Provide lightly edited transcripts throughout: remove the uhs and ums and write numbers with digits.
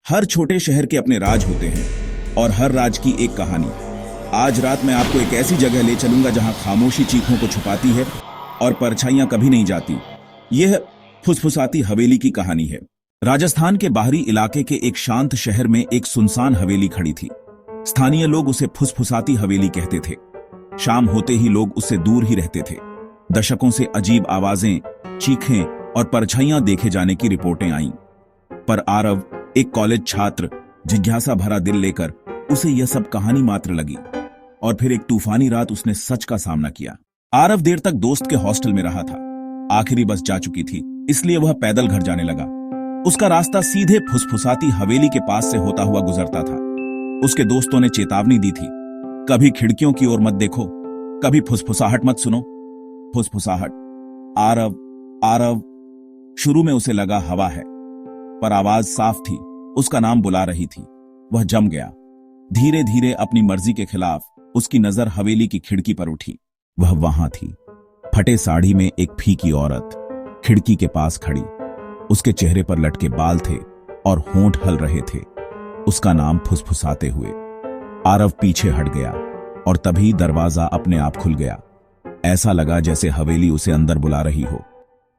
हर छोटे शहर के अपने राज होते हैं और हर राज की एक कहानी। आज रात मैं आपको एक ऐसी जगह ले चलूंगा जहां खामोशी चीखों को छुपाती है और परछाइयां कभी नहीं जाती। यह फुसफुसाती हवेली की कहानी है। राजस्थान के बाहरी इलाके के एक शांत शहर में एक सुनसान हवेली खड़ी थी। स्थानीय लोग उसे फुसफुसाती हवेली कहते थे। शाम होते ही लोग उससे दूर ही रहते थे। दशकों से अजीब आवाजें, चीखें और परछाइयां देखे जाने की रिपोर्टें आईं। पर आरव, एक कॉलेज छात्र, जिज्ञासा भरा दिल लेकर उसे यह सब कहानी मात्र लगी। और फिर एक तूफानी रात उसने सच का सामना किया। आरव देर तक दोस्त के हॉस्टल में रहा था। आखिरी बस जा चुकी थी, इसलिए वह पैदल घर जाने लगा। उसका रास्ता सीधे फुसफुसाती हवेली के पास से होता हुआ गुजरता था। उसके दोस्तों ने चेतावनी दी थी, कभी खिड़कियों की ओर मत देखो, कभी फुसफुसाहट मत सुनो। फुसफुसाहट। आरव आरव। शुरू में उसे लगा हवा है, पर आवाज साफ थी, उसका नाम बुला रही थी। वह जम गया। धीरे धीरे अपनी मर्जी के खिलाफ उसकी नजर हवेली की खिड़की पर उठी। वह वहां थी, फटे साड़ी में एक फीकी औरत, खिड़की के पास खड़ी। उसके चेहरे पर लटके बाल थे और होंठ हल रहे थे। उसका नाम फुसफुसाते हुए। आरव पीछे हट गया और तभी दरवाजा अपने आप खुल गया। ऐसा लगा जैसे हवेली उसे अंदर बुला रही हो।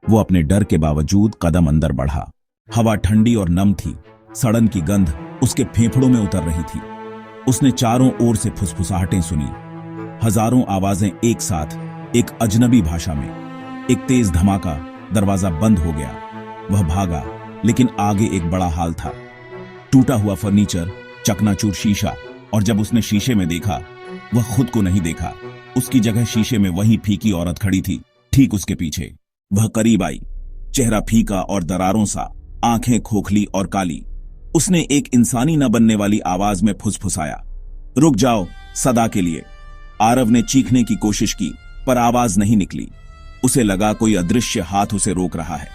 वो अपने डर के बावजूद कदम अंदर बढ़ा। हवा ठंडी और नम थी। सड़न की गंध उसके फेफड़ों में उतर रही थी। उसने चारों ओर से फुसफुसाहटें सुनी, हजारों आवाजें एक साथ, एक अजनबी भाषा में। एक तेज धमाका, दरवाजा बंद हो गया। वह भागा, लेकिन आगे एक बड़ा हाल था। टूटा हुआ फर्नीचर, चकनाचूर शीशा, और जब उसने शीशे में देखा, वह खुद को नहीं देखा। उसकी जगह शीशे में वही फीकी औरत खड़ी थी, ठीक उसके पीछे। वह करीब आई, चेहरा फीका और दरारों सा, आंखें खोखली और काली। उसने एक इंसानी न बनने वाली आवाज में फुसफुसाया, रुक जाओ, सदा के लिए। आरव ने चीखने की कोशिश की, पर आवाज नहीं निकली। उसे लगा कोई अदृश्य हाथ उसे रोक रहा है।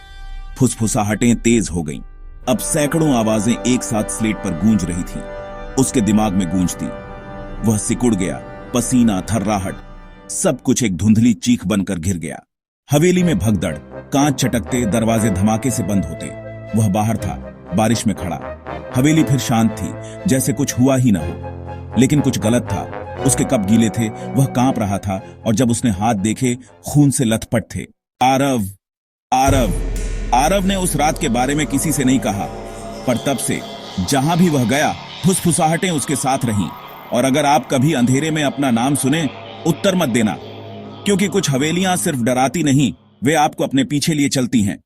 फुसफुसाहटें तेज हो गईं। अब सैकड़ों आवाजें एक साथ स्लेट पर गूंज रही थीं। उसके दिमाग में गूंजती। वह सिकुड़ गया, पसीना, थर्राहट, सब कुछ एक धुंधली चीख बनकर घिर गया। हवेली में भगदड़, कांच चटकते, दरवाजे धमाके से बंद होते। वह बाहर था, बारिश में खड़ा। हवेली फिर शांत थी, जैसे कुछ हुआ ही ना हो। लेकिन कुछ गलत था। उसके कप गीले थे, वह कांप रहा था, और जब उसने हाथ देखे, खून से लथपथ थे। आरव आरव आरव ने उस रात के बारे में किसी से नहीं कहा, पर तब से जहां भी वह गया, फुसफुसाहटें उसके साथ रहीं। और अगर आप कभी अंधेरे में अपना नाम सुने, उत्तर मत देना, क्योंकि कुछ हवेलियां सिर्फ डराती नहीं, वे आपको अपने पीछे लिए चलती हैं।